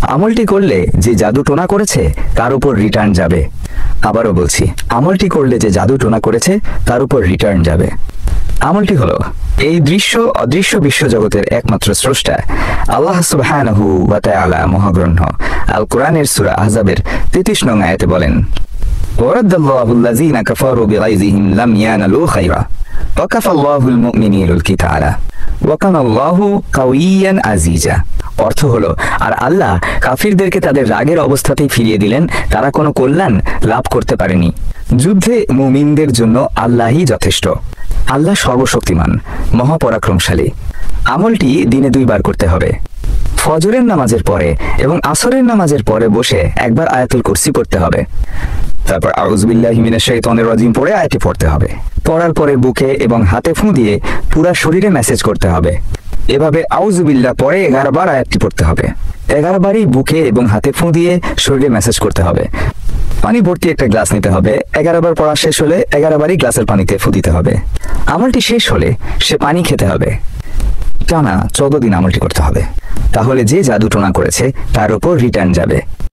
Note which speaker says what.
Speaker 1: আমলটি করলে যে জাদু টোনা করেছে তার উপর রিটার্ন যাবে। আবারও বলছি, আমলটি করলে যে জাদু টোনা করেছে তার উপর রিটার্ন যাবে। আমলটি হলো, এই দৃশ্য অদৃশ্য বিশ্বজগতের একমাত্র স্রষ্টা আল্লাহ সুবহানাহু ওয়া তাআলা মহাগ্রন্থ আল কোরআনের সূরা আহজাবের 33 নং আয়াতে বলেন, ওয়ারাদাল্লাহু আল্লাযীনা কাফারু বিগাইযিহিম লাম ইয়ানালু খায়রা ওয়া কাফাল্লাহুল মুমিনিনাল কিতালা ওয়া কানাল্লাহু কাওয়িয়ান আজিজা। অর্থ হলো, আর আল্লাহ কাফিরদেরকে তাদের রাগের অবস্থাতেই ফিরিয়ে দিলেন, তারা কোনো কল্যাণ লাভ করতে পারেনি। যুদ্ধে মুমিনদের জন্য আল্লাহই যথেষ্ট। আল্লাহ সর্বশক্তিমান, মহাপরাক্রমশালী। আমলটি দিনে 2 বার করতে হবে। ফজরের নামাজের পরে এবং আসরের নামাজের পরে বসে একবার আয়াতুল কুরসি পড়তে হবে। তারপর আউযু বিল্লাহি মিনাশ শাইতানির রাজিম পড়ে আয়াতটি পড়তে হবে। পড়ার পরে বুকে এবং হাতে ফুঁ দিয়ে পুরো শরীরে মেসেজ করতে হবে। এভাবে আউযু বিল্লাহ পরে 11 বার আয়াতটি পড়তে হবে। 11 বারই বুকে এবং হাতে ফুঁ দিয়ে শরীরে মেসেজ করতে হবে। পানি ভর্তি একটা গ্লাস নিতে হবে। 11 বার পড়া শেষ হলে 11 বারই গ্লাসের পানিতে ফুঁ দিতে হবে। আমলটি শেষ হলে সে পানি খেতে হবে। টানা 14 দিন আমলটি করতে হবে। তাহলে যে জাদু টোনা করেছে তার উপর রিটার্ন যাবে।